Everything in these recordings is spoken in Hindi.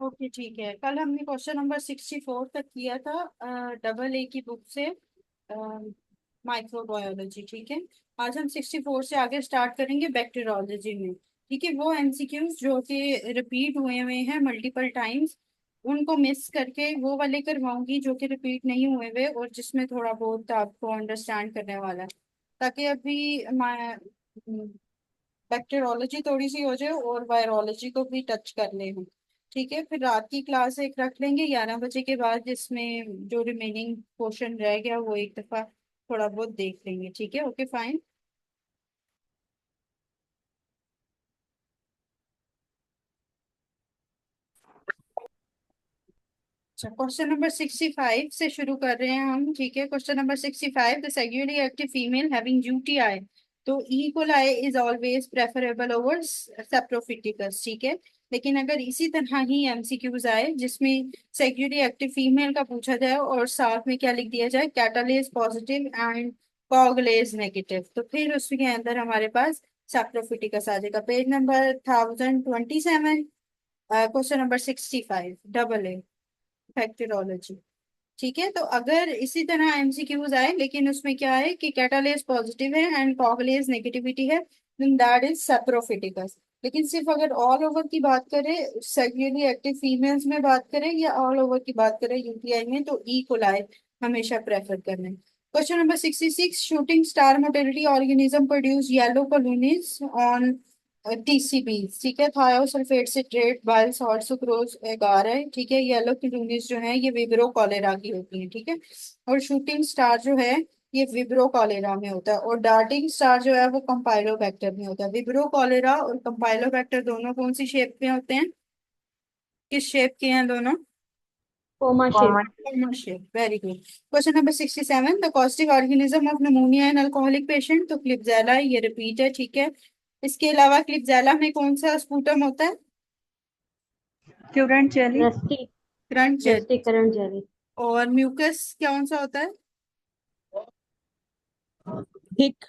ओके ठीक है। कल हमने क्वेश्चन नंबर 64 तक किया था डबल ए की बुक से, माइक्रोबायोलॉजी। ठीक है। आज हम 64 से आगे स्टार्ट करेंगे बैक्टीरियोलॉजी में। ठीक है। वो एमसीक्यूज जो कि रिपीट हुए हुए हैं मल्टीपल टाइम्स, उनको मिस करके वो वाले करवाऊंगी जो कि रिपीट नहीं हुए हुए और जिसमें थोड़ा बहुत आपको अंडरस्टैंड करने वाला है, ताकि अभी बैक्टीरियोलॉजी थोड़ी सी हो जाए और वायरोलॉजी को भी टच कर ले हम। ठीक है। फिर रात की क्लास एक रख लेंगे 11 बजे के बाद, जिसमें जो रिमेनिंग पोर्शन रह गया वो एक दफा थोड़ा बहुत देख लेंगे। ठीक है। Okay fine. अच्छा, क्वेश्चन नंबर 65 से शुरू कर रहे हैं हम। ठीक है। Question number 65, the sexually active female having UTI, तो E coli is always preferable over saprophyticus. ठीक है। लेकिन अगर इसी तरह ही एमसीक्यूज आए जिसमें सेक्सुअली एक्टिव फीमेल का पूछा जाए और साथ में क्या लिख दिया जाए, catalase positive and coagulase negative, तो फिर उसके अंदर हमारे पास सेप्रोफिटिकस आ जाएगा। Page number 1027, question number 65, double A फैक्टरोलॉजी। ठीक है। तो अगर इसी तरह एमसीक्यूज आए लेकिन उसमें क्या है कि कैटालेस पॉजिटिव है एंड कॉगलेस नेगेटिविटी है, देन दैट इज सेप्रोफिटिकस। लेकिन सिर्फ अगर ऑल ओवर की बात करें, सेक्सुअली एक्टिव फीमेल्स में बात करें या ऑल ओवर की बात करें यूटीआई में, तो ई कोलाई हमेशा प्रेफर करना है। Question number 66, shooting star motility organism produce yellow colonies on TCB. ठीक है। Thiosulphate citrate bile salt sucrose एगार है। ठीक है। येलो क्लोनीज जो है ये विब्रो कॉलेरा की होती है। ठीक है। और शूटिंग स्टार जो है ये विब्रो कॉलेरा में होता है, और डार्टिंग स्टार जो है वो कंपाइलोबैक्टर में होता है। विब्रो कॉलेरा और कंपाइलोबैक्टर दोनों कौन सी शेप में होते हैं, किस शेप के हैं दोनों? Coma shape. Common shape. Very good. Question number 67, the caustic organism of pneumonia in alcoholic patient, तो क्लिप्जेला है, ये रिपीट है। ठीक है। इसके अलावा क्लिप्जेला में कौन सा स्पूटम होता है? Student jelly, rusty. Currant rusty jelly. Currant jelly. और म्यूकस कौन सा होता है? Thick.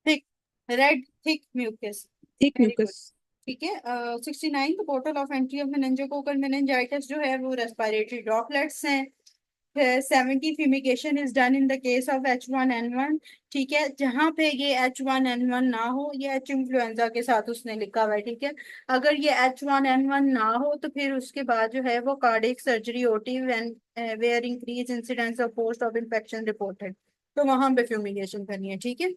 Thick, red thick mucus. Thick very good. Mucus. ठीक है। 69, the portal of entry of meningococcal meningitis जो है वो रेस्पिरेटरी ड्रॉपलेट्स हैं। 70, fumigation is done in the case of H1N1। ठीक है। जहां पे ये H1N1 ना हो, ये एच इन्फ्लुएंजा के साथ उसने लिखा हुआ है। ठीक है। अगर ये H1N1 ना हो तो फिर उसके बाद जो है वो कार्डियक सर्जरी होती है, when where increase incidence of post op infection reported, तो वहां पे फ्यूमिगेशन करनी है। ठीक है।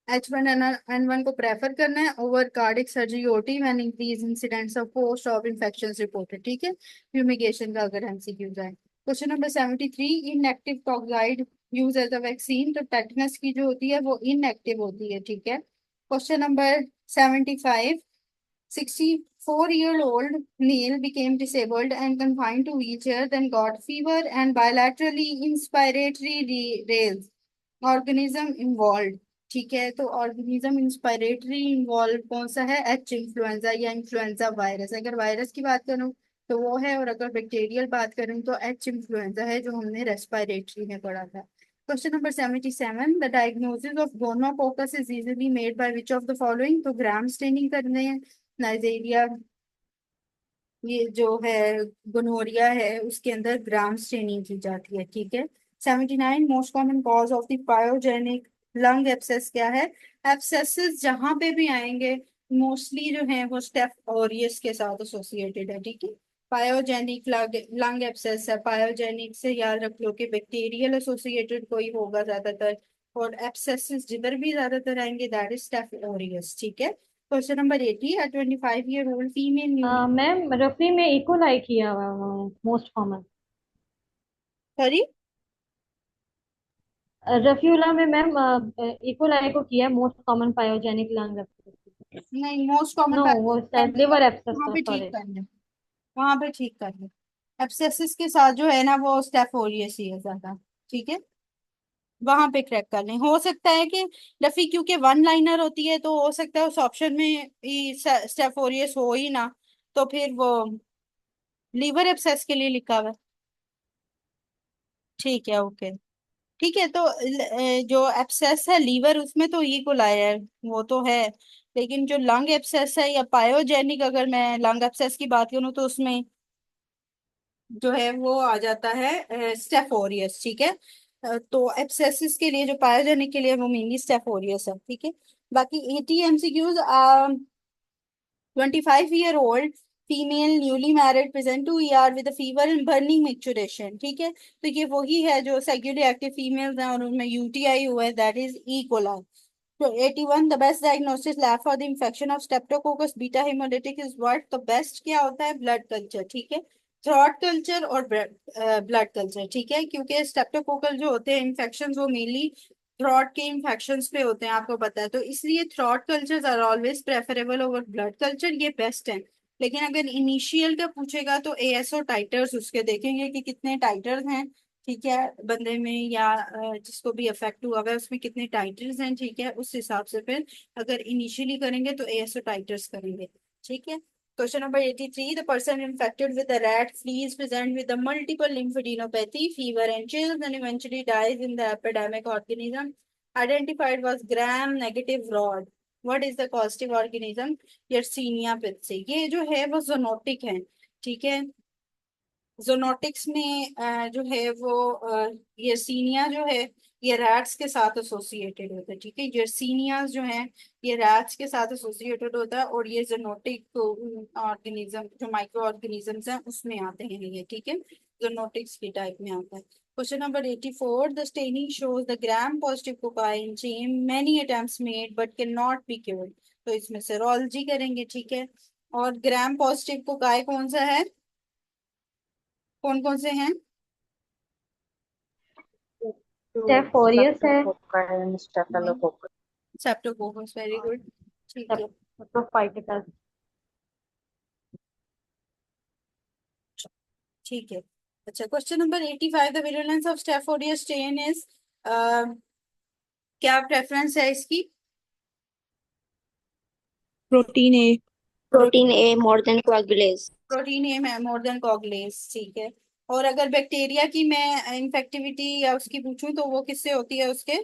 H1N1 को प्रेफर करना है over cardiac surgery OT when increase incidence of post op infection reported. ठीक है। फ्यूमिगेशन का अगर एमसीक्यू जाए। Question number 73, inactive toxoid use as a vaccine, तो टेटनस की जो होती है वो इनएक्टिव होती है। ठीक है। Question number 75, 64-year-old male became disabled and confined to wheelchair, then got fever and bilaterally inspiratory rails. Organism involved। ठीक है। तो ऑर्गेनिज्म इंस्पायरेटरी इन्वॉल्व कौन सा है? एच इन्फ्लुएंजा या इन्फ्लुएंजा वायरस। अगर वायरस की बात करूं तो वो है, और अगर बैक्टीरियल बात करूं तो एच इन्फ्लुएंजा है, जो हमने रेस्पिरेटरी में पढ़ा था। Question number 77, the diagnosis of gonococcus is easily made by which of the following, तो ग्राम स्टेनिंग करने हैं। नाइजीरिया, ये जो है गोनोरिया है, उसके अंदर ग्राम स्टेनिंग की जाती है। ठीक है। 79, most common cause of the pyogenic lung abscess क्या है? एब्सेसेस जहां पे भी आएंगे मोस्टली जो है वो स्टेफ ऑरियस के साथ एसोसिएटेड है। ठीक है। पायोजेनिक लंग एब्सेस है, पायोजेनिक से याद रख लो कि बैक्टीरियल एसोसिएटेड कोई होगा ज्यादातर, और एब्सेसेस जिधर भी ज्यादातर आएंगे दैट इज स्टेफ ऑरियस। ठीक है। Question number 80, 25-year-old female. Ma'am Rafi में इकोलाई किया हुआ मोस्ट कॉमन। सॉरी? रफीउल्लाह में मैम इकोलाई को किया मोस्ट कॉमन पायोजेनिक लंग। नहीं, मोस्ट कॉमन नो, वो शायद लिवर एब्सेस वहां था, पे ठीक सॉरी। कर ले, वहां पे ठीक कर ले। एब्सेसिस के साथ जो है ना वो स्टेफ ओरियस ही है ज्यादा। ठीक है। वहां पे क्रैक कर लें। हो सकता है कि रफी क्योंकि वन लाइनर होती है तो हो सकता है उस ऑप्शन में स्टेफ ओरियस हो ही ना, तो फिर वो लीवर एब्सेस के लिए लिखा हुआ है। ठीक है। ओके। ठीक है। तो जो एब्सेस है लीवर उसमें तो ई को लाया है, वो तो है। लेकिन जो लंग एब्सेस है या पायोजेनिक, अगर मैं लंग एब्सेस की बात करूँ तो उसमें जो है वो आ जाता है स्टेफोरियस, ठीक है। तो एब्सेसिस के लिए, जो पायोजेनिक के लिए, वो मेनली स्टेफोरियस है, ठीक है। बाकी 80 MCQs. 25-year-old female newly married present to ER with fever and burning micturition, ठीक है। तो ये वही है जो सेक्सुअली एक्टिव फीमेल्स हैं और उनमें यूटीआई हुआ है, दैट इज ई कोलाई। तो 81, the best diagnostic lab for the infection of streptococcus beta haemolytic is what? तो बेस्ट क्या होता है? ब्लड कल्चर, ठीक है। थ्रॉट कल्चर और ब्लड कल्चर, ठीक है, क्योंकि स्टेप्टोकोकल जो होते हैं इन्फेक्शन वो मेनली थ्रॉट के इन्फेक्शंस पे होते हैं, आपको पता है। तो इसलिए throat cultures are always preferable over blood culture, ये बेस्ट है। लेकिन अगर इनिशियल का पूछेगा तो एएसओ टाइटर्स उसके देखेंगे कि कितने टाइटर्स हैं, ठीक है, बंदे में या जिसको भी अफेक्ट हुआ है उसमें कितने टाइटर्स हैं, ठीक है, उस हिसाब से फिर अगर इनिशियली करेंगे तो एएसओ टाइटर्स करेंगे, ठीक है। Question number 83, the person infected with the rat fleas present with the multiple lymphadenopathy, fever and chills and eventually dies in the epidemic organism identified was gram negative rod. What is the causative organism? Yersinia pestis। ये जो है वो जोनोटिक है, ठीक है। जोनोटिक्स में जो है वो यर्सीनिया जो है ये रैट्स के साथ एसोसिएटेड होता है, ठीक है। यर्सीनियाज जो है ये रैट्स के साथ एसोसिएटेड होता है और ये जोनोटिक ऑर्गेनिज्म, जो माइक्रो ऑर्गेनिजम्स हैं उसमें आते हैं ये, ठीक है, जोनोटिक्स की टाइप में आता है। Question number 84, the staining shows the gram positive cocaine chain many attempts made but can not be cured. तो इसमें सेरोलॉजी करेंगे, ठीक है। और ग्राम पॉजिटिव कोकाई कौन सा है, कौन कौन से हैं? तो स्टेफोरियस है। Streptokinase staphylococcus. Streptococcus, very good, ठीक है। सेप्टोफाइटिकस। ठीक है। अच्छा, question number 85, the virulence of staph aureus strain is, क्या प्रेफरेंस है इसकी? Protein A. Protein A more than coagulase. Protein A है मोर देन कॉगलेस, ठीक है। और अगर बैक्टीरिया की मैं इन्फेक्टिविटी या उसकी पूछूं तो वो किससे होती है उसके?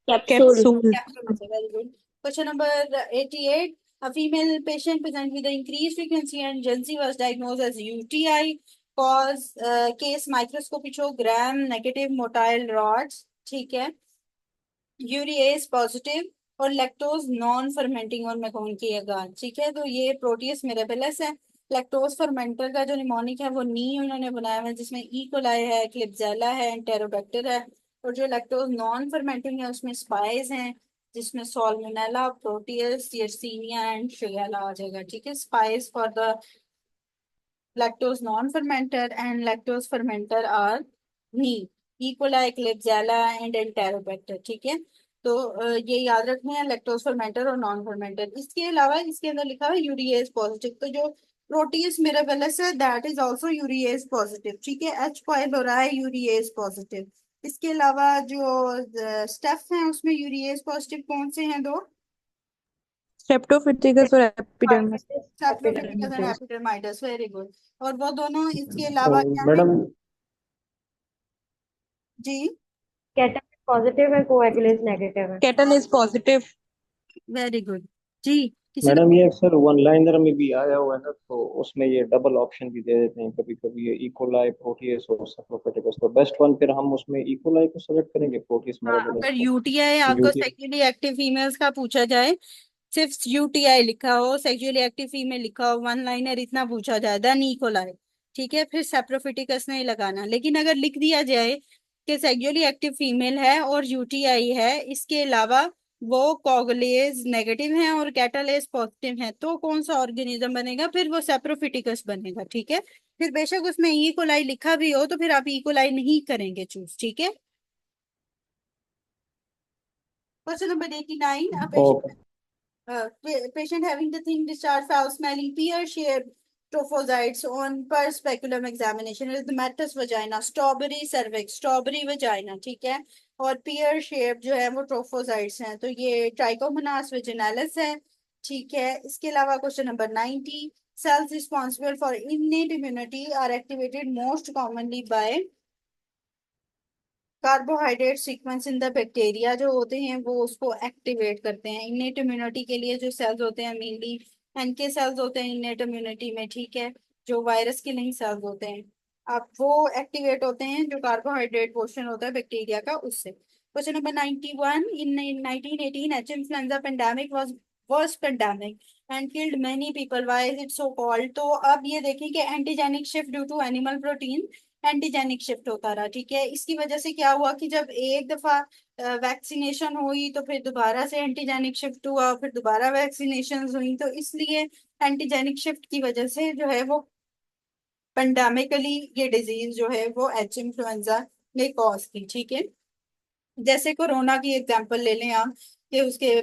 Capsule. कैप्सूल। कैप्सूल से, very good. Question number 88, a female patient present with the increased frequency and urgency was diagnosed as UTI, cause case microscopy show gram negative motile rods, ठीक है, यूरिएज पॉजिटिव और लैक्टोज नॉन फर्मेंटिंग और मैकोन की अगार, ठीक है। तो ये प्रोटीज मिराबिलिस है। लैक्टोज फर्मेंटर का जो निमोनिक है वो नी उन्होंने बनाया हुआ है, जिसमें ई कोलाई है, क्लिप्जेला है, एंटेरोबैक्टर है। और जो लैक्टोज नॉन फर्मेंटिंग है उसमें स्पाइस हैं, जिसमें सॉल्मोनेला, प्रोटियस, यर्सीनिया एंड शिगेला आ जाएगा, ठीक है। Spice for the lactose non-fermenter and lactose fermenter are me, E. coli, Klebsiella and Enterobacter, ठीक है। तो ये याद रखना है, लैक्टोज फर्मेंटर और नॉन फर्मेंटर। इसके अलावा इसके अंदर लिखा हुआ है यूरिएज पॉजिटिव, तो जो प्रोटीज मिराबेलिस है that is also urease positive, ठीक है। H. pylori है यूरिएज पॉजिटिव। इसके अलावा जो स्टेफ हैं उसमें यूरिएज पॉजिटिव कौन से हैं? दो, स्ट्रेप्टोफिटिकस और epidermidis. Saprophyticus and epidermidis, very good. और वो दोनों इसके तो अलावा क्या है? मैडम जी, कैटालिस पॉजिटिव है, कोएगुलेज नेगेटिव है। Catalase positive. Very good. जी, किसी का? मैडम ये अक्सर वन लाइनर में भी आया हुआ है ना, तो उसमें ये डबल ऑप्शन भी दे देते हैं कभी कभी, ये इकोलाई, प्रोटीएस और सैप्रोफिटिकस। तो बेस्ट वन फिर हम उसमें इकोलाई को सेलेक्ट करेंगे, प्रोटीएस हाँ, मेरेबेलिस अगर को। यूटीआई आपको यूटी सेक्सुअली एक्टिव फीमेल्स का पूछा जाए, सिर्फ यूटीआई लिखा हो, सेक्सुअली एक्टिव फीमेल लिखा हो, वन लाइनर इतना पूछा जाए, देन इकोलाई, ठीक है, फिर सैप्रोफिटिकस नहीं लगाना। लेकिन अगर लिख दिया जाए कि सेक्सुअली एक्टिव फीमेल है और यूटीआई है, इसके अलावा वो कॉगलेज नेगेटिव है और कैटालेज पॉजिटिव है, तो कौन सा ऑर्गेनिज्म बनेगा? फिर वो सैप्रोफिटिकस बनेगा, ठीक है। फिर बेशक उसमें ई कोलाई लिखा भी हो तो फिर आप ई कोलाई नहीं करेंगे चूज, ठीक है। Question number 89, okay. patient having the thin discharge foul smelling pear shaped trophozoites on per speculum examination is the metis vagina, strawberry cervix, strawberry vagina, ठीक है। और pear shaped जो है वो ट्रोफोजाइट्स हैं, तो ये ट्राइकोमोनास वेजिनालिस है, ठीक है। इसके अलावा question number 90, cells responsible for innate immunity are activated most commonly by carbohydrate sequence in the bacteria जो होते हैं वो उसको एक्टिवेट करते हैं। इनेट इम्यूनिटी के लिए जो सेल्स होते हैं मेनली एनके सेल्स होते हैं इनेट इम्यूनिटी में, ठीक है, जो वायरस के नहीं सेल्स होते हैं, अब वो एक्टिवेट होते हैं जो कार्बोहाइड्रेट पोर्शन होता है बैक्टीरिया का उससे। Question number 91, in 1918 H influenza pandemic was worst pandemic and killed many people, why is it so called. तो अब ये देखें कि antigenic shift due to animal protein, antigenic shift होता रहा, ठीक है। इसकी वजह से क्या हुआ कि जब एक दफा वैक्सीनेशन हुई तो फिर दोबारा से एंटीजेनिक शिफ्ट हुआ, फिर दोबारा वैक्सीनेशन हुई, तो इसलिए एंटीजेनिक शिफ्ट की वजह से जो है वो पेंडेमिकली ये डिजीज जो है वो एच इन्फ्लुएंजा ने कॉज की, ठीक है। जैसे कोरोना की एग्जांपल ले लें आप कि उसके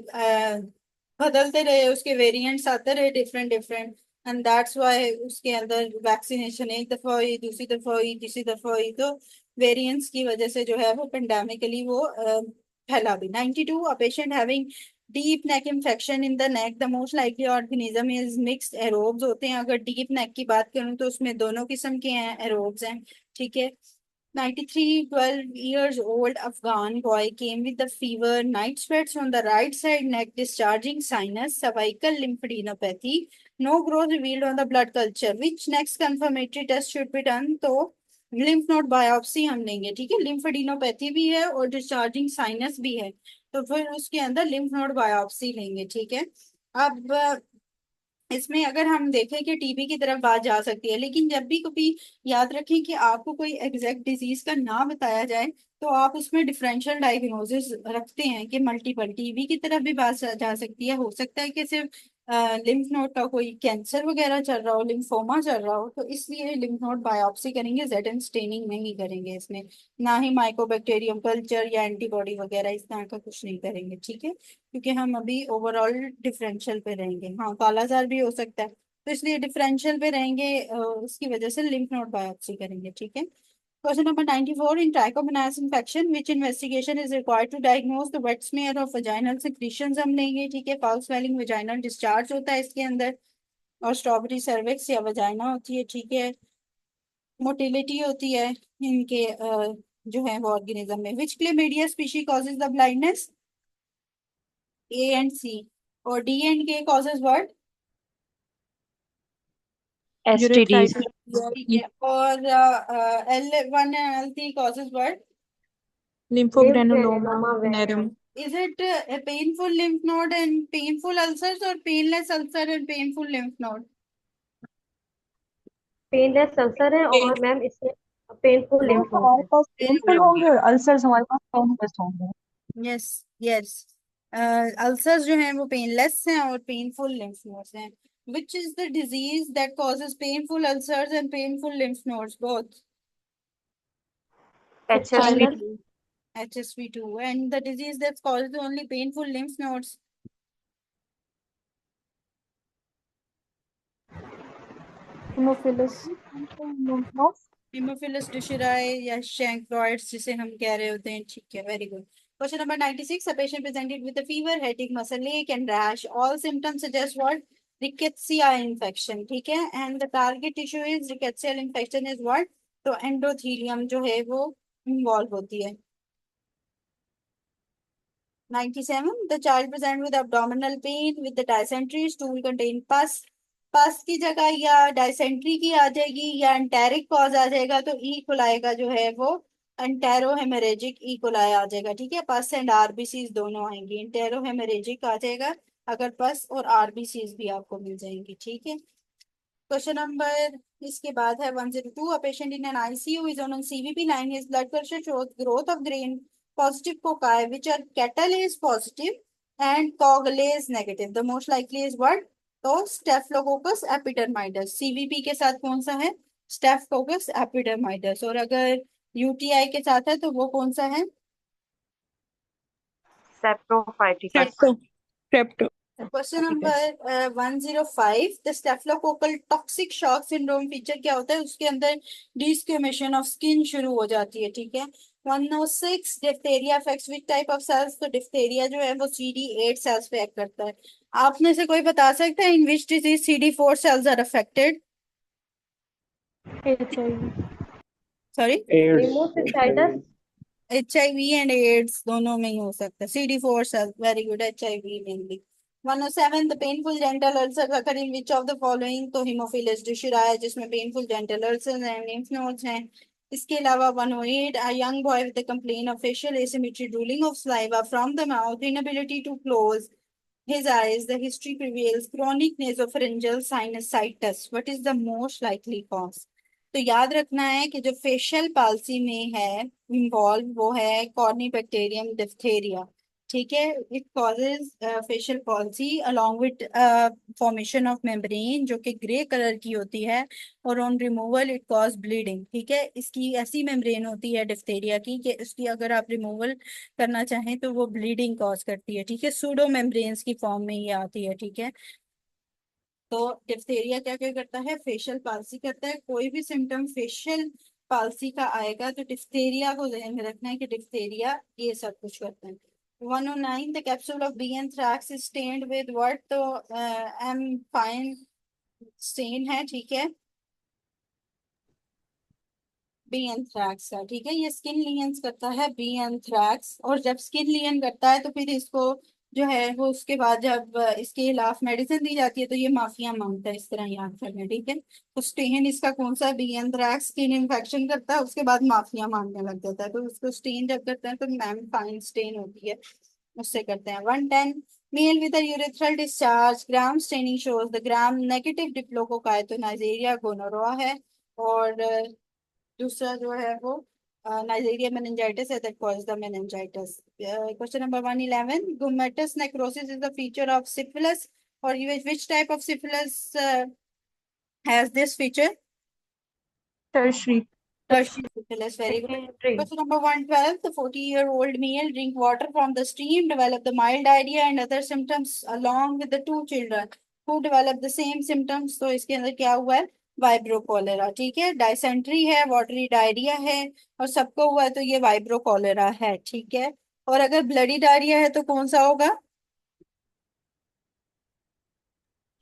बदलते रहे, उसके वेरिएंट्स आते रहे different different, and that's why उसके अंदर वैक्सीनेशन एक दफा हुई, दूसरी दफा हुई, तीसरी दफा हुई, तो वेरिएंट्स की वजह से जो है वो पेंडेमिकली वो फैला भी। 92, a patient having deep neck infection in the neck, the most likely organism is mixed aerobes होते हैं। अगर डीप नेक की बात करूं तो उसमें दोनों किस्म के हैं, एरोब्स हैं, ठीक है। 93, 12 years old Afghan boy came with the fever, night sweats on the right side neck, discharging sinus, cervical lymphadenopathy, no growth revealed on the blood culture. Which next confirmatory test should be done? तो lymph node biopsy हम लेंगे, ठीक है। lymphadenopathy भी है और discharging sinus भी है, तो फिर उसके अंदर lymph node biopsy लेंगे, ठीक है। अब इसमें अगर हम देखें कि टीबी की तरफ बात जा सकती है, लेकिन जब भी कभी याद रखें कि आपको कोई एग्जैक्ट डिजीज का नाम बताया जाए तो आप उसमें डिफरेंशियल डायग्नोसिस रखते हैं कि मल्टीपल टीबी की तरफ भी बात जा सकती है। हो सकता है कि सिर्फ लिम्फ नोड का कोई कैंसर वगैरह चल रहा हो, लिम्फोमा चल रहा हो, तो इसलिए लिम्फ नोड बायोप्सी करेंगे, जेड स्टेनिंग नहीं करेंगे इसमें, ना ही माइकोबैक्टीरियम कल्चर या एंटीबॉडी वगैरह इस तरह का कुछ नहीं करेंगे, ठीक है, क्योंकि हम अभी ओवरऑल डिफरेंशियल पे रहेंगे। हाँ, कालाजार भी हो सकता है, तो इसलिए डिफरेंशियल पे रहेंगे, उसकी वजह से लिम्फ नोड बायोप्सी करेंगे, ठीक है। Question number 94, in trichomonas infection which investigation is required to diagnose the wet smear of vaginal secretions हम लेंगे, ठीक है। फाउल स्वेलिंग वजाइनल डिस्चार्ज होता है इसके अंदर, और स्ट्रॉबेरी सर्विक्स या वजाइना होती है, ठीक है। मोटिलिटी होती है इनके जो है वो ऑर्गेनिज्म में। Which chlamydia species causes the blindness, A and C, और D and K causes what, STDs. ठीक है, और L1 and L3 causes what? Lymphogranuloma Lymphrangioma venerum. venerum. Is it a painful lymph node and painful ulcers, or painless ulcer and painful lymph node? Painless ulcer है Pain. और मैम इसमें पेनफुल तो लिम्फ नोड हमारे है। पास Very पेनफुल good. होंगे और अल्सर्स हमारे पास पेनलेस होंगे। Yes, yes. Ulcers जो हैं वो painless हैं और painful lymph nodes हैं. Which is the disease that causes painful ulcers and painful lymph nodes both? HSV2 HSV2. And the disease that causes only painful lymph nodes? Hemophilus lymph nodes. Hemophilus ducherae या chancroids जिसे हम कह रहे होते हैं, ठीक है, very good. Question number 96, a patient presented with a fever, headache, muscle ache and rash, all symptoms suggest what? Rickettsia infection, ठीक है, and the target tissue is rickettsial infection is what? तो एंडोथीलियम जो है वो इन्वॉल्व होती है। 97, the child present with abdominal pain with the dysentery, stool contain pus, पस की जगह या डायसेंट्री की आ जाएगी या एंटेरिक कॉज आ जाएगा, तो ई कोलाई का जो है वो एंटेरो हेमरेजिक ई कोलाई आ जाएगा, ठीक है। पस एंड आरबीसीज दोनों आएंगी, एंटेरो हेमरेजिक आ जाएगा अगर पस और आरबीसीज भी आपको मिल जाएंगी, ठीक है। क्वेश्चन नंबर इसके बाद है 102, a patient in an ICU is on CVP line, his blood culture shows growth of grain positive foci which are catalase positive and coagulase negative. The most likely is what? तो स्टेफलोकोकस एपिडर्माइडस, सीवीपी के साथ कौन सा है? स्टेफकोकस एपिडर्माइडस, और अगर यूटीआई के साथ है तो वो कौन सा है? Saprophytic. Strepto. Strepto. Question number 105, the staphylococcal toxic shock syndrome feature क्या होता है? उसके अंदर डिस्क्रिमिनेशन ऑफ स्किन शुरू हो जाती है, ठीक है। 106, diphtheria affects which type of cells, तो डिप्थेरिया जो है वो CD8 सेल्स पे एक्ट करता है। आप में से कोई बता सकता है in which disease CD4 cells are affected? HIV sorry, AIDS, हेमोसिस्टाइटिस HIV एंड एड्स दोनों में ही हो सकता है। CD4 cells, very good, HIV mainly. 107, the painful genital ulcer occur in which of the following, तो हीमोफिलस डिशराया जिसमें painful genital ulcer and lymph nodes हैं। इसके अलावा 108, a young boy with the complain of facial asymmetry, drooling of saliva from the mouth, inability to close his eyes, the history prevails, chronic nasopharyngeal sinusitis. What is the most likely cause? तो याद रखना है कि जो फेशियल पाल्सी में है इन्वॉल्व वो है कॉर्नीबैक्टीरियम डिप्थेरिया। ठीक है, it causes facial palsy along with formation of membrane जो कि ग्रे कलर की होती है, और on removal it cause bleeding. ठीक है, इसकी ऐसी मेम्ब्रेन होती है डिप्थेरिया की कि इसकी अगर आप रिमूवल करना चाहें तो वो ब्लीडिंग कॉज करती है। ठीक है, सूडो मेम्ब्रेन्स की फॉर्म में ये आती है। ठीक है, तो डिप्थेरिया क्या क्या करता है, फेशियल पाल्सी करता है। कोई भी सिम्टम फेशियल पाल्सी का आएगा तो डिप्थेरिया को ध्यान में रखना है कि डिप्थेरिया ये सब कुछ करता है। 109, the capsule of B anthrax is stained with what, तो एम फाइन स्टेन है। ठीक है, बी एंथ्रैक्स का। ठीक है, ये स्किन लियंस करता है बी एंथ्रैक्स, और जब स्किन लियन करता है तो फिर इसको जो है वो उसके बाद जब इसके खिलाफ मेडिसिन दी जाती है तो ये माफिया मांगता है। इस तरह याद करना। ठीक है, तो स्टेन इसका कौन सा, बी एंथ्रैक्स। स्किन इन्फेक्शन करता है उसके बाद माफिया मांगने लग जाता है, तो उसको स्टेन जब करते हैं तो मैम फाइन स्टेन होती है, उससे करते हैं। 110, male with urethral discharge, gram staining shows the gram negative diplococci, तो नाइजेरिया गोनोरोआ है। और दूसरा जो है वो नाइजेरिया मेनिंजाइटिस है, that cause the meningitis. Question number 111, gummatous necrosis is the feature of syphilis, और which type of syphilis has this feature? Tertiary. Tertiary syphilis, very good. Secondary. Question number 112, the 40-year-old male drink water from the stream, develop the mild diarrhea and other symptoms along with the two children who develop the same symptoms. तो इसके अंदर क्या हुआ है, वाइब्रो कॉलेरा। ठीक है, डायसेंट्री है, वाटरी डायरिया है, और सबको हुआ है तो ये वाइब्रो कॉलेरा है। ठीक है, और अगर ब्लडी डायरिया है तो कौन सा होगा?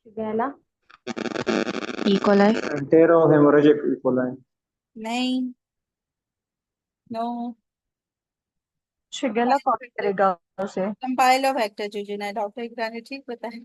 शिगेला। E. coli. एंटेरोहेमोरेजिक इकोलाई। नहीं, नो। Shigella कॉपी करेगा उसे। कंपाइलोबैक्टर जुजुना, डॉक्टर इकरा ने ठीक बताया,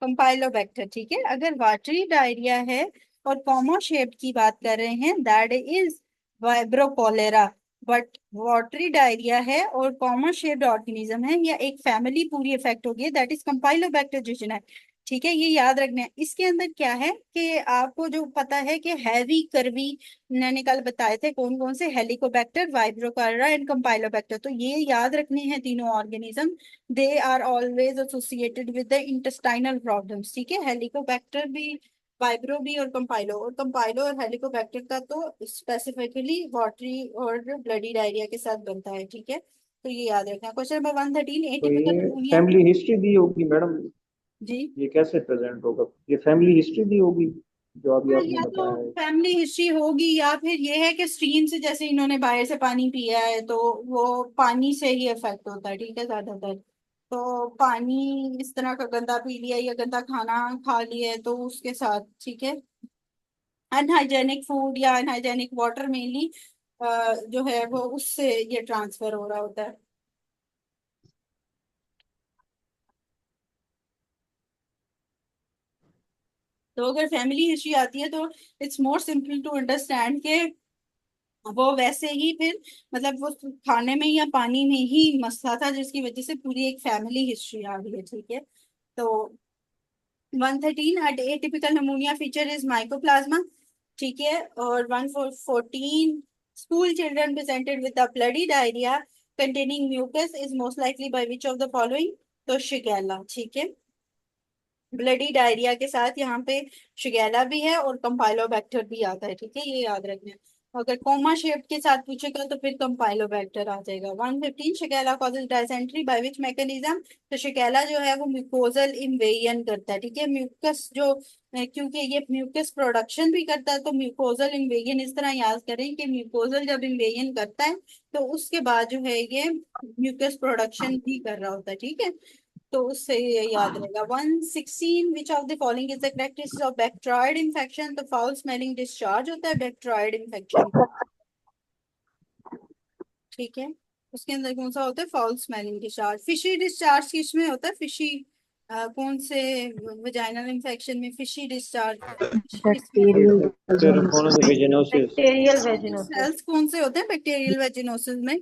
कंपाइलोबैक्टर। ठीक है, अगर वाटरी डायरिया है और कॉमा शेप की बात कर रहे हैं that is vibro cholera, but watery diarrhoea है और कॉमा शेप्ड ऑर्गेनिज्म है या एक फैमिली पूरी इफेक्ट हो गई, दैट इज कंपाइलोबैक्टर जुजुना। ठीक है, ये याद रखना है। इसके अंदर क्या है कि आपको जो पता है कि हैवी कर्वी मैंने कल बताए थे कौन कौन से, हेलिकोबैक्टर, वाइब्रोकारा एंड कंपाइलोबैक्टर, तो ये याद रखने हैं तीनों organism. They are always associated with the intestinal problems. ठीक है, हेलिकोबैक्टर भी, वाइब्रो भी, और कंपाइलो और हेलिकोबैक्टर का तो स्पेसिफिकली वाटरी और ब्लडी डायरिया के साथ बनता है। ठीक है, तो ये याद रखना। क्वेश्चन नंबर 113, तो एटिपिकल ये निमोनिया। फैमिली हिस्ट्री दी होगी मैडम, जी ये कैसे प्रेजेंट होगा? ये फैमिली हिस्ट्री दी होगी जो अभी हाँ, आपने या तो बताया है। फैमिली हिस्ट्री होगी या फिर ये है कि स्ट्रीम से जैसे इन्होंने बाहर से पानी पिया है तो वो पानी से ही इफेक्ट होता है। ठीक है, ज्यादातर तो पानी इस तरह का गंदा पी लिया या गंदा खाना खा लिया है तो उसके साथ। ठीक है, अनहाइजेनिक फूड या अनहाइजेनिक वाटर मेनली जो है वो उससे ये ट्रांसफर हो रहा होता है। तो अगर फैमिली हिस्ट्री आती है तो it's more simple to understand के वो वैसे ही फिर मतलब वो खाने में या पानी में ही मसला था जिसकी वजह से पूरी एक फैमिली हिस्ट्री आ रही है। ठीक है, तो 113, atypical pneumonia feature is mycoplasma। ठीक है, और 114, school children presented with a bloody diarrhea containing mucus is most likely by which of the following, तो शिगेला। ठीक है, ब्लडी डायरिया के साथ यहाँ पे शिगेला भी है और कंपाइलोबैक्टर भी आता है। ठीक है, ये याद रखना है। अगर कोमा शेप के साथ पूछेगा तो फिर कंपाइलोबैक्टर आ जाएगा। 115, Shigella causes dysentery by which mechanism, तो शिगेला जो है वो म्यूकोजल इन्वेजन करता है। ठीक है, म्यूकस जो क्योंकि ये म्यूकस प्रोडक्शन भी करता है तो म्यूकोजल इन्वेजन इस तरह याद करें कि म्यूकोजल जब इन्वेजन करता है तो उसके बाद जो है ये म्यूकस प्रोडक्शन भी कर रहा होता है। ठीक है, तो उससे ये याद रहेगा। 116, which of the following is the characteristic of bacteroides infection, तो फाउल स्मेलिंग डिस्चार्ज होता है बैक्ट्रॉइड इन्फेक्शन। ठीक है, उसके अंदर कौन सा होता है? Foul smelling discharge. Fishy discharge किस में होता है? फिशी कौन से वजाइनल इन्फेक्शन में फिशी डिस्चार्ज किस में होता है? Bacterial Pseudomonas vaginosis. बैक्टीरियल तो वेजिनोसिस। सेल्स कौन से होते हैं बैक्टीरियल वेजिनोसिस में?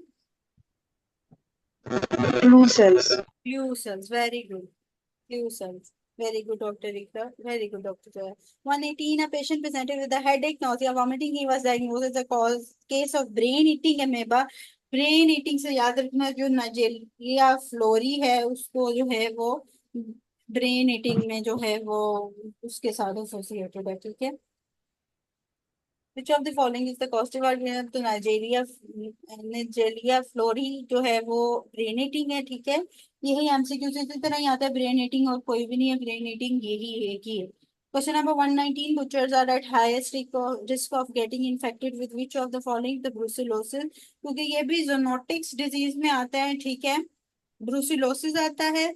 Clue cells clue cells. Very good. Clue cells. Very good, Dr. Rika. Very good, Dr. Joya. 118, a patient presented with a headache, nausea, vomiting. He was diagnosed as a case of brain eating amoeba. Brain eating से याद रखना, जो नाइजेरिया फ्लोरी है उसको जो है वो ब्रेन ईटिंग में जो है वो उसके साथ एसोसिएटेड है, ठीक है। विच of the following is the causative organism? तो नाइजेरिया फ्लोरी जो है वो ब्रेन ईटिंग है, ठीक है। यही एमसीक्यू से इसी तरह ही आता है, ब्रेन ईटिंग और कोई भी नहीं है, ब्रेन ईटिंग यही एक ही है। Question number 119, butchers are at highest risk of getting infected with which of the following? the brucellosis, क्योंकि ये भी जोनोटिक्स डिजीज में आता है, ठीक है। ब्रूसिलोसिस आता है,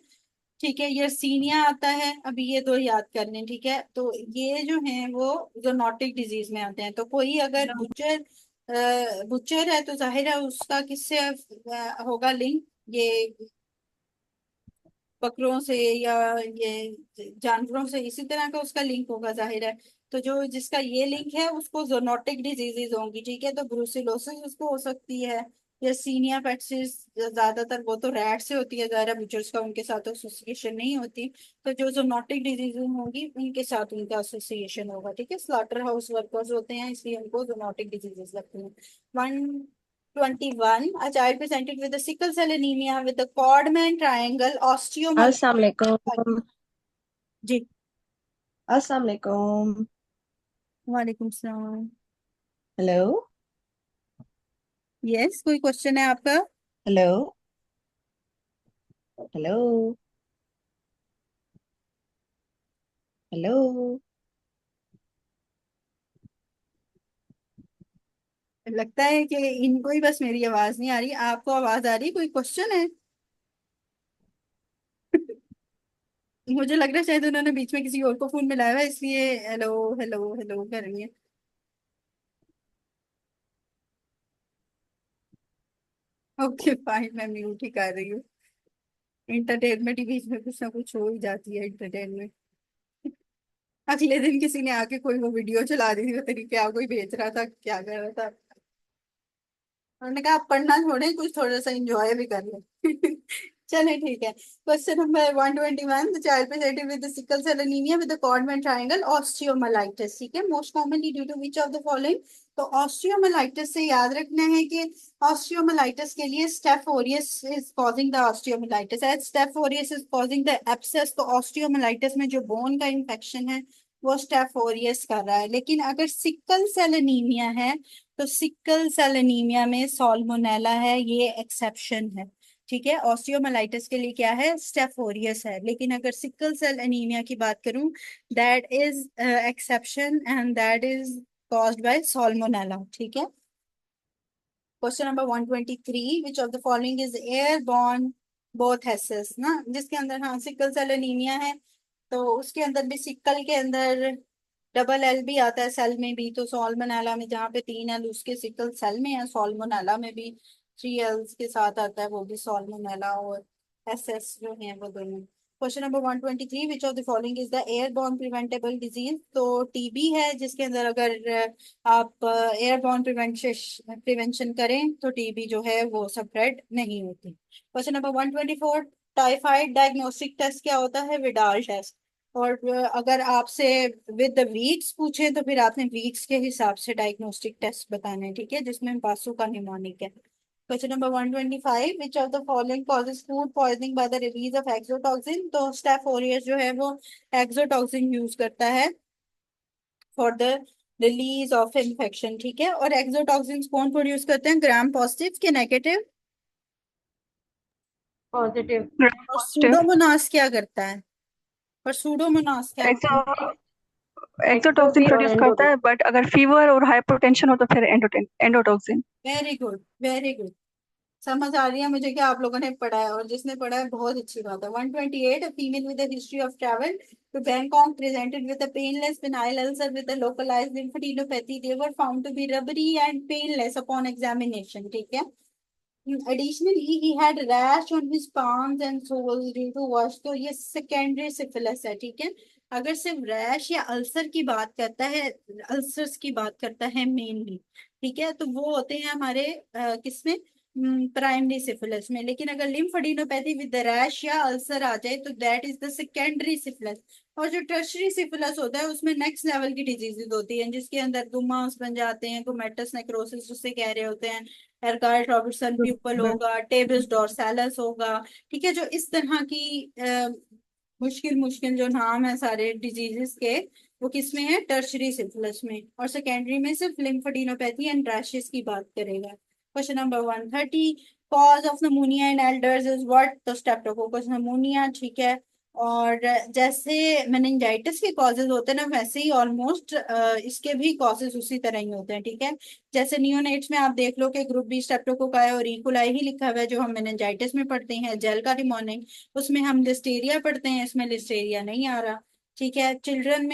ठीक है, यर्सीनिया आता है, अभी ये दो याद कर लें, ठीक है। तो ये जो है वो जोनोटिक डिजीज में आते हैं। तो कोई अगर बुचर है तो जाहिर है उसका किससे होगा लिंक? ये बकरों से या ये जानवरों से, इसी तरह का उसका लिंक होगा, जाहिर है। तो जो जिसका ये लिंक है उसको जोनोटिक डिजीजेज होंगी, ठीक है। तो ब्रूसिलोसिस उसको हो सकती है, या सीनिया पेप्सिस, ज्यादातर वो तो रैट से होती है, ज्यादा बुचर्स का उनके साथ एसोसिएशन नहीं होती। तो जो जोनोटिक डिजीज होंगी उनके साथ उनका एसोसिएशन होगा, ठीक है। स्लॉटर हाउस वर्कर्स होते हैं इसलिए उनको जोनोटिक डिजीजेस लगती हैं। 121, a child presented with a sickle cell anemia with a Codman triangle osteomyelitis. अस्सलाम वालेकुम। जी। अस्सलाम वालेकुम। वालेकुम सलाम। हेलो। यस, कोई क्वेश्चन है आपका? हेलो। हेलो। हेलो। लगता है कि इनको ही बस मेरी आवाज नहीं आ रही, आपको आवाज आ रही, कोई क्वेश्चन है? मुझे लग रहा है शायद उन्होंने बीच में किसी और को फोन मिलाया हुआ है इसलिए हेलो हेलो हेलो कर रही है। ओके फाइन, मैं म्यूट ही कर रही हूँ। इंटरटेनमेंट ही बीच में कुछ ना कुछ हो ही जाती है, एंटरटेनमेंट। अगले दिन किसी ने आके कोई वो वीडियो चला दी थी, पता नहीं क्या कोई बेच रहा था, क्या कर रहा था। उन्होंने कहा आप पढ़ना छोड़े, कुछ थोड़ा सा एंजॉय भी कर ले। चले ठीक है। Question number 121, the child presented with sickle cell anaemia with the Codman triangle osteomyelitis, ठीक है। Most commonly due to which of the following? तो ऑस्टियोमाइलाइटिस से याद रखना है कि ऑस्टियोमाइलाइटिस के लिए staph aureus is causing the osteomyelitis, as staph aureus is causing the abscess. तो ऑस्टियोमाइलाइटिस में जो बोन का इंफेक्शन है वो स्टेफ ओरियस कर रहा है। लेकिन अगर सिकल सेल एनीमिया है तो सिकल सेल एनीमिया में सॉल्मोनेला है, ये एक्सेप्शन है, ठीक है। ऑस्टियोमाइलाइटिस के लिए क्या है? स्टेफ ओरियस है। लेकिन अगर सिकल सेल एनीमिया की बात करूं, that is exception and that is caused by salmonella, ठीक है। Question number 123, which of the following is airborne both हैसेस ना, जिसके अंदर हाँ सिकल सेल एनीमिया है तो उसके अंदर भी सिकल के अंदर डबल एल भी आता है सेल में भी। तो सॉल्मोनेला में जहाँ पे 3 एल उसके सिकल सेल में है, सॉल्मोनेला में भी 3 एल्स के साथ आता है, वो भी सॉल्मोनेला और एस जो है वो दोनों। Question number 123, which of the following is the airborne preventable disease? तो टीबी है, जिसके अंदर अगर आप एयरबॉर्न प्रिवेंशन करें तो टीबी जो है वो स्प्रेड नहीं होती। Question number 124, typhoid diagnostic test क्या होता है? Widal test. और अगर आपसे विद द वीक्स पूछे तो फिर आपने वीक्स के हिसाब से डायग्नोस्टिक टेस्ट बताने हैं, ठीक है, जिसमें बासु का निमोनिक है। Question number 125, which of the following causes food poisoning by the release of exotoxin? तो स्टेफ ओरियस जो है वो एक्सोटॉक्सिन यूज करता है for the release of infection, ठीक है। और एक्सोटॉक्सिन कौन प्रोड्यूस करते हैं? ग्राम पॉजिटिव के नेगेटिव? पॉजिटिव। और सूडोमोनास क्या करता है? और सूडोमोनास क्या करता है? एक्सोटॉक्सिन एक्टोपी और प्रोड्यूस करता है, बट अगर फीवर और हाइपोटेंशन हो तो फिर endotoxin. Very good, very good. समझ आ रही है मुझे कि आप लोगों ने पढ़ा है, और जिसने पढ़ा है बहुत अच्छी बात है। 128, a female with a history of travel to Bangkok presented with a painless penile ulcer with a localized lymphadenopathy. They were found to be rubbery and painless upon examination, ठीक है। Additionally, he had rash on his palms and soles due to wash. तो ये सेकेंडरी सिफिलिस है, ठीक है। अगर सिर्फ रैश या अल्सर की बात करता है, अल्सर्स की बात करता है मेनली, ठीक है, तो वो होते हैं हमारे किसमें, प्राइमरी सिफिलिस में। लेकिन अगर लिम्फोडेनोपैथी विद रैश या अल्सर आ जाए तो that is the secondary syphilis. और जो टर्शरी सिफिलिस होता है उसमें नेक्स्ट लेवल की डिजीजेज होती हैं, जिसके अंदर गुमास बन जाते हैं, कोमेटस नेक्रोसिस जिससे कह रहे होते हैं, एरगार्ड रॉबर्टसन प्यूपल होगा, टेबिस डोर्सालस होगा, ठीक है। जो इस तरह की मुश्किल मुश्किल जो नाम है सारे डिजीजेस के, वो किसमें है, टर्शरी सिफिलिस में। और सेकेंडरी में सिर्फ लिम्फोडेनोपैथी एंड रैशेस की बात करेगा। Question number 130, cause of नमूनिया in elders is what, तो स्ट्रेप्टोकोकस नमूनिया, ठीक है। और जैसे मेनिंजाइटिस के कॉजेज होते हैं ना, वैसे ही ऑलमोस्ट इसके भी कॉजेज उसी तरह ही होते हैं, ठीक है। जैसे नियोनेट्स में आप देख लो कि ग्रुप बी स्ट्रेप्टोकोकाई और इकोलाई ही लिखा हुआ है, जो हम मेनिंजाइटिस में पढ़ते हैं, जेल का निमोनिक, उसमें हम लिस्टेरिया पढ़ते हैं, इसमें लिस्टेरिया नहीं आ रहा, ठीक है। चिल्ड्रन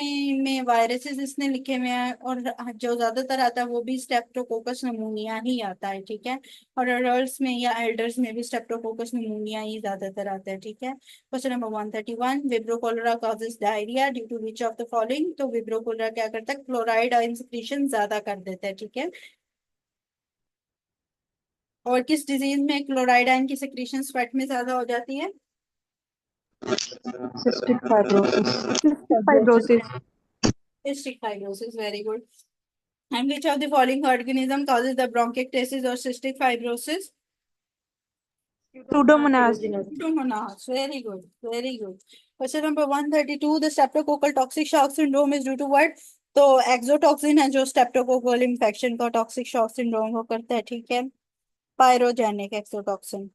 में वायरसेस इसने लिखे हुए हैं, और जो ज्यादातर आता है वो भी स्ट्रेप्टोकोकस नमूनिया ही आता है, ठीक है। और एडल्ट्स में या एल्डर्स में भी स्ट्रेप्टोकोकस नमूनिया ही ज्यादातर आता है, ठीक है। Question number 131, vibrio cholera causes diarrhoea due to which of the following, तो विब्रो कोलेरा क्या करता है, क्लोराइड आयन सिक्रीशन ज्यादा कर देता है, ठीक है। और किस डिजीज में क्लोराइड आयन की सिक्रीशन स्वेट में ज्यादा हो जाती है, Cystic fibrosis. Fibrosis. cystic fibrosis, very good. And which of the following organism causes the bronchiectasis or cystic fibrosis? Pseudomonas. Pseudomonas. Very good. Very good. Question number 132. The streptococcal toxic shock syndrome is due to what? तो एक्सोटॉक्सिन है जो स्टेप्टोकोकल इन्फेक्शन का टॉक्सिक शॉक सिंड्रोम को करता है, ठीक है। पायरोजेनिक एक्सोटॉक्सिन,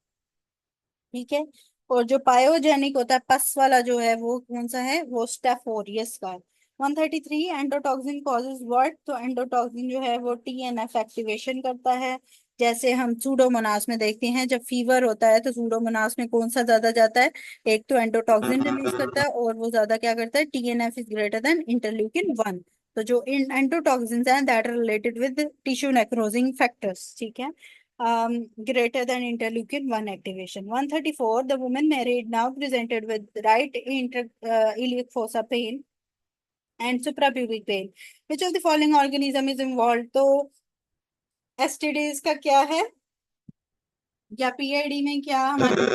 ठीक है। और जो पायोजेनिक होता है पस वाला जो है, वो कौन सा है, वो स्टेफोरियस का है। 133, एंडोटॉक्सिन कॉजेज व्हाट, तो एंडोटॉक्सिन जो है वो टीएनएफ एक्टिवेशन करता है। जैसे हम सूडोमोनास में देखते हैं, जब फीवर होता है तो सूडोमोनास में कौन सा ज्यादा जाता है, एक तो एंडोटॉक्सिन रिलीज करता है, और वो ज्यादा क्या करता है, TNF is greater than interleukin 1। तो जो इन एंडोटॉक्सिन हैं that are related with tissue necrotizing factors, ठीक है, greater than interleukin 1 activation. 134, the woman married now presented with right iliac fossa pain and suprapubic pain. Which of the following organism is involved? तो STDs का क्या है, या PID में क्या हमारे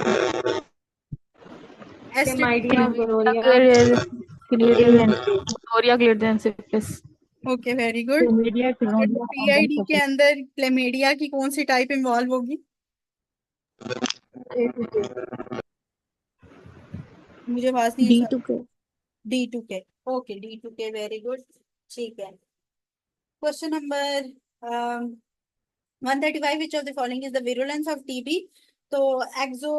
STD? Gloria syphilis. Okay, very good. PID के अंदर क्लेमेडिया की कौन सी टाइप इन्वॉल्व होगी, मुझे आवाज नहीं है। D2K, okay, D2K, very good, ठीक है। Question number 135, which of the following is the virulence of TB, तो एक्सो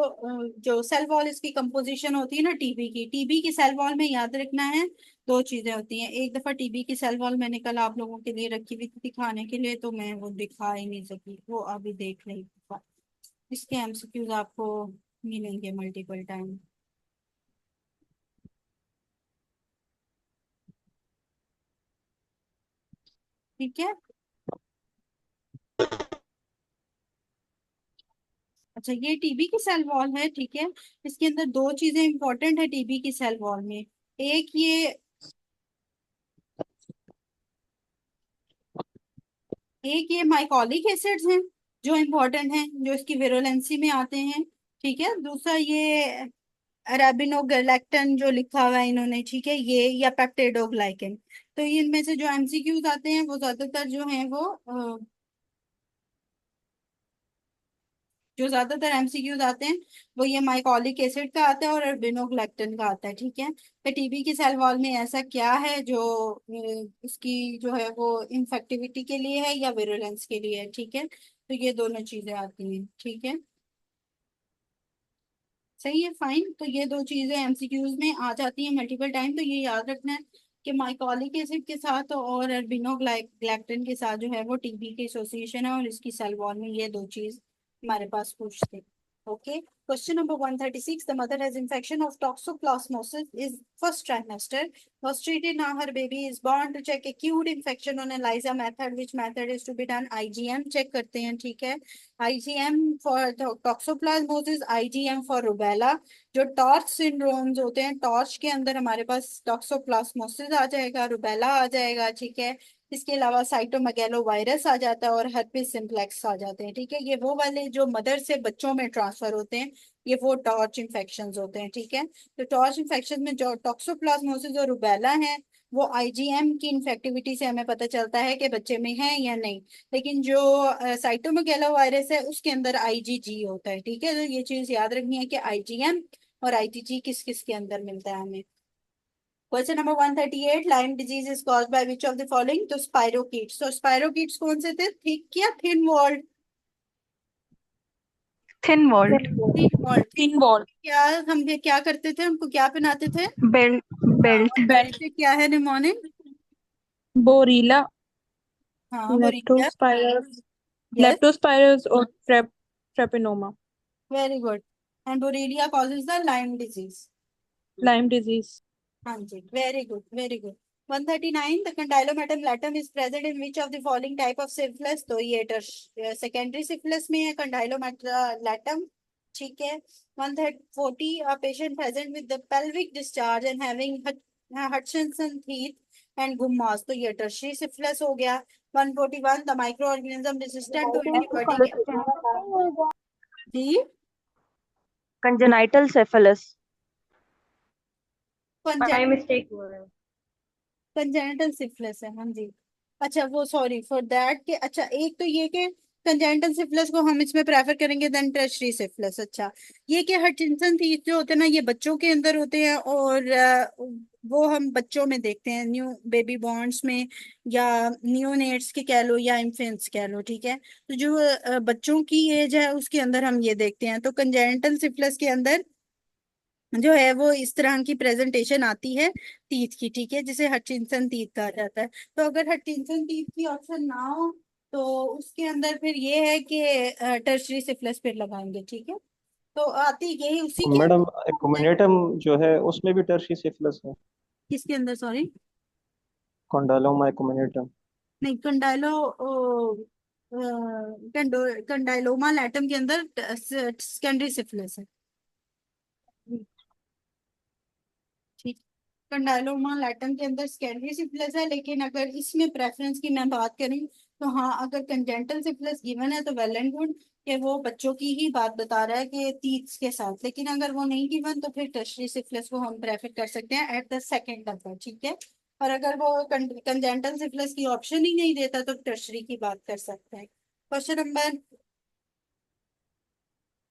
जो सेल वॉल इसकी कंपोजिशन होती है ना टीबी की सेल वॉल में याद रखना है, दो चीजें होती हैं। एक दफा टीबी की सेल वॉल मैंने कल आप लोगों के लिए रखी हुई थी दिखाने के लिए, तो मैं वो दिखा ही नहीं सकी, वो अभी देख नहीं। इसके एमसीक्यूज आपको मिलेंगे मल्टीपल टाइम, ठीक है। अच्छा, ये टीबी की सेल वॉल है, ठीक है। इसके अंदर दो चीजें इंपॉर्टेंट है टीबी की सेल वॉल में। एक ये माइकॉलिक एसिड्स हैं जो इम्पोर्टेंट हैं, जो इसकी विरुलेंसी में आते हैं, ठीक है। दूसरा ये अरेबिनोगैलेक्टन जो लिखा हुआ है इन्होंने, ठीक है, ये या पेप्टिडोग्लाइकन। तो इनमें से जो एमसीक्यूज आते हैं वो ज्यादातर जो हैं वो जो ज्यादातर एमसीक्यूज आते हैं वो ये माइकॉलिक एसिड का आता है और अरबिनोग्लैक्टन का आता है, ठीक है। तो टीबी की सेल वॉल में ऐसा क्या है जो इसकी जो है वो इन्फेक्टिविटी के लिए है या विरुलेंस के लिए है, ठीक है। तो ये दोनों चीजें आती हैं, ठीक है, सही है, फाइन। तो ये दो चीजें एमसीक्यूज में आ जाती हैं मल्टीपल टाइम, तो ये याद रखना है कि माइकॉलिक एसिड के साथ और अरबिनोग्लैक्टन के साथ जो है वो टीबी की एसोसिएशन है, और इसकी सेल वॉल में ये दो चीज हमारे पास पूछते, okay. Question number 136. The mother has infection of toxoplasmosis is first trimester. Was treated, now her baby is born. To check acute infection on ELISA method, which method is to be done? IgM check करते हैं, ठीक है. IgM for toxoplasmosis, IgM for rubella. जो टॉर्च सिंड्रोम्स होते हैं, टॉर्च के अंदर हमारे पास टॉक्सोप्लाज्मोसिस आ जाएगा, रुबेला आ जाएगा, ठीक है. इसके अलावा साइटोमेगेलो वायरस आ जाता है और हर्पिस सिम्प्लेक्स आ जाते हैं, ठीक है. ये वो वाले जो मदर से बच्चों में ट्रांसफर होते हैं, ये वो टॉर्च इन्फेक्शंस होते हैं, ठीक है. तो टॉर्च इन्फेक्शन में जो टॉक्सोप्लाज्मोसिस और रुबेला है, वो आईजीएम की इन्फेक्टिविटी से हमें पता चलता है कि बच्चे में है या नहीं. लेकिन जो साइटोमेगेलो वायरस है, उसके अंदर आईजीजी होता है, ठीक है. तो ये चीज याद रखनी है कि आईजीएम और आईजीजी किस किस के अंदर मिलता है हमें. Question number 138. Lyme disease is caused by which of the following? तो स्पाइरोकीट्स. तो स्पाइरोकीट्स कौन से थे? थिक या thin walled? Thin walled. Thin walled. Thin wall. क्या हम ये क्या करते थे, उनको क्या पहनाते थे? बेल्ट. Belt. क्या है निमोनिक? Borrelia. हाँ, Borrelia. Leptospirus. Yes, Leptospirus or Treponema. Very good. And Borrelia causes the Lyme disease. Lyme disease. हाँ जी, very good, very good. 139. The condylometum latum is present in which of the following type of syphilis? तो ये सेकेंडरी सिफिलिस में है condylometum latum, ठीक है. 140. A patient present with the pelvic discharge and having Hutchinson teeth and gummas, तो ये tertiary syphilis हो गया. 141. The microorganism resistant to antibiotic. जी, Congenital syphilis. बाय मिस्टेक हुआ है. कंजेनिटल सिफिलिस है, हाँ जी. अच्छा, वो सॉरी फॉर दैट के. अच्छा, एक तो ये कि कंजेनिटल सिफिलिस को हम इसमें प्रेफर करेंगे, देन टर्शरी सिफिलिस. अच्छा, ये कि हटचिंसन थीथ जो होते हैं ना, ये बच्चों के अंदर होते हैं और वो हम बच्चों में देखते हैं, न्यू बेबी बॉर्न्स में या न्यूनेट्स के कह लो या इन्फेंट्स कह लो, ठीक है. तो जो बच्चों की एज है उसके अंदर हम ये देखते हैं. तो कंजेनिटल सिफिलिस के अंदर जो है वो इस तरह की प्रेजेंटेशन आती है टीथ की, ठीक है, जिसे हटचिंसन टीथ कहा जाता है. तो अगर हटचिंसन टीथ की ऑप्शन ना हो तो उसके अंदर फिर ये है कि टर्शरी सिफिलिस फिर लगाएंगे, ठीक है. तो आती यही उसी के मैडम अंदर. एक्यूमिनेटम जो है उसमें भी टर्शी सिफिलिस है. किसके अंदर, सॉरी? कॉन्डालोमा एक्यूमिनेटम. नहीं, कंडाइलोमा लैटम के अंदर सेकेंडरी सिफिलिस है, ठीक. कंडाइलोमा लैटम के अंदर सेकेंडरी सिफिलिस है, लेकिन अगर इसमें प्रेफरेंस की मैं बात करूं तो हाँ, अगर कंजेंटल सिफिलिस गिवन है तो वेल एंड गुड कि वो बच्चों की ही बात बता रहा है कि टीथ्स के साथ. लेकिन अगर वो नहीं गिवन तो फिर टर्शरी सिफिलिस को हम प्रेफर कर सकते हैं एट द सेकंड नंबर, ठीक है. और अगर वो कंजेंटल सिफिलिस की ऑप्शन ही नहीं देता तो टर्शरी की बात कर सकते हैं. Question number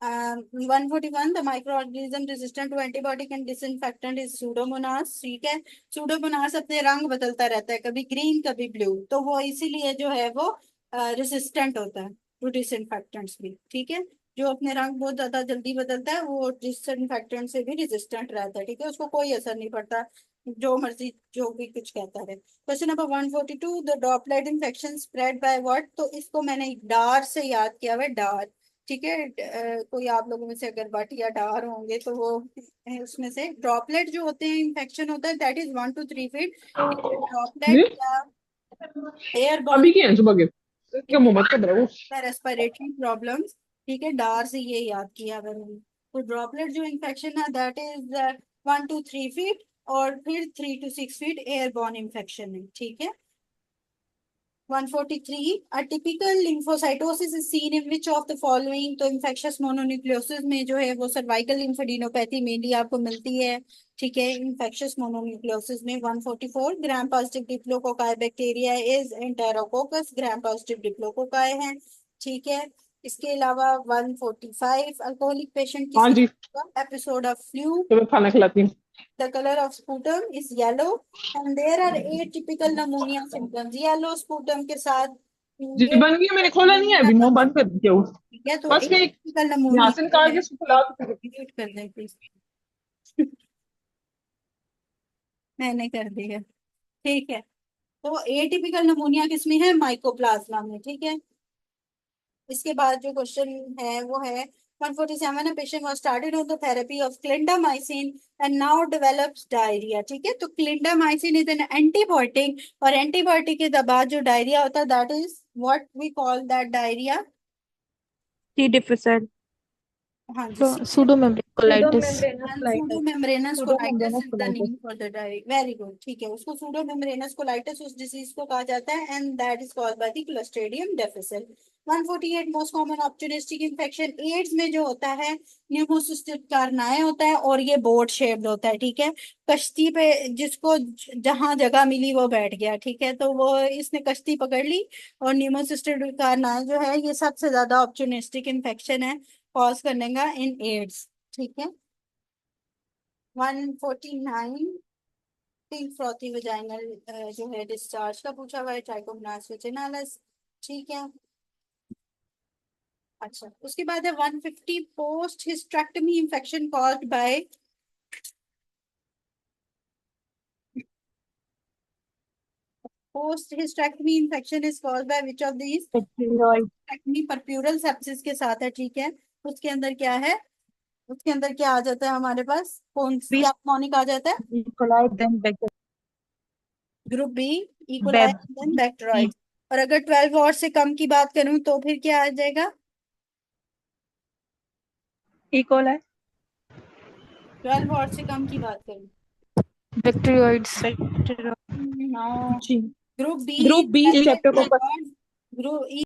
141. The microorganism resistant to antibiotic and disinfectant is Pseudomonas, ठीक है. Pseudomonas अपने रंग बदलता रहता है, कभी ग्रीन कभी ब्लू, तो वो इसीलिए जो है वो रेसिस्टेंट होता है टू डिसइंफेक्टेंट्स भी, ठीक है. जो अपने रंग बहुत ज्यादा जल्दी बदलता है वो डिसइंफेक्टेंट से भी रेजिस्टेंट रहता है, ठीक है. उसको कोई असर नहीं पड़ता, जो मर्जी जो भी कुछ कहता है. Question number 142. The droplet infection spread by what? तो इसको मैंने डार से याद किया हुआ है, डार, ठीक है. कोई आप लोगों में से अगर बट या डार होंगे तो वो उसमें से ड्रॉपलेट जो होते हैं, इन्फेक्शन होता है that is 1 to 3 feet. Droplet या एयरबॉर्न अभी की सुबह के क्या मोहम्मद का ब्रो. रेस्पिरेटरी प्रॉब्लम्स, ठीक है. डार से ये याद किया अगर मैंने. तो ड्रॉपलेट जो इन्फेक्शन है दैट इज 1 to 3 फीट और फिर 3 to 6 फीट एयरबॉर्न इन्फेक्शन है, ठीक है. 143. A typical lymphocytosis is seen in which of the following? तो infectious mononucleosis में जो है वो cervical lymphadenopathy मेनली आपको मिलती है, ठीक है. infectious mononucleosis में 144. gram positive diplococci bacteria is enterococcus, gram positive diplococci है, ठीक है. इसके अलावा 145. अल्कोहलिक पेशेंट हाँ जी, किसी एपिसोड ऑफ फ्लू. तो मैं खाना खिलाती हूँ. The color of sputum is yellow and there are 8 typical pneumonia symptoms. Yellow sputum के साथ जी बन गई, मैंने खोला नहीं है अभी, मुंह बंद कर दिया वो. ठीक है. तो बस मैं typical यहाँ pneumonia से निकाल के उसको खिला दूँ. म्यूट कर दें प्लीज. मैंने कर दिया, ठीक है. तो एटिपिकल नमूनिया किसमें है? माइकोप्लाज्मा में, ठीक है. इसके बाद जो क्वेश्चन है वो है 147 a patient was started on the therapy of clindamycin and now develops diarrhea. ठीक है, तो clindamycin is an antibiotic और एंटीबायोटिक के बाद जो डायरिया होता है that is what we call that diarrhea. C. difficile. हाँ जी, Pseudomembranous colitis. pseudomembranous colitis is the name for the diarrhea. Very good. ठीक है, उसको pseudomembranous colitis उस डिसीज को कहा जाता है and that is caused by the Clostridium difficile. 148 most common opportunistic infection AIDS में जो होता है न्यूमोसिस्टिस कारनाए होता है और ये बोट शेप्ड होता है. ठीक है, कश्ती पे जिसको जहां जगह मिली वो बैठ गया. ठीक है, तो वो इसने कश्ती पकड़ ली और न्यूमोसिस्टिस कारनाए जो है ये सबसे ज्यादा opportunistic infection है कॉज करने का इन एड्स. ठीक है, 149 पिंक फ्रॉथी वजाइनल जो है डिस्चार्ज का पूछा हुआ है, ट्राइकोमोनास वेजिनालिस. ठीक है, अच्छा उसके बाद है 150 post hysterectomy infection caused by post hysterectomy infection is caused by which of these? Hysterectomy puerperal sepsis के साथ है. ठीक है, उसके अंदर क्या है, उसके अंदर क्या आ जाता है हमारे पास, कौन क्या मॉनिक आ जाता है? Group B E coli then bacteroid. और अगर 12 वॉट से कम की बात करूं तो फिर क्या आ जाएगा? E. coli. 12 वॉट से कम की बात करूं Bacteroids. No. G. Group B Group B, Streptococcus. Group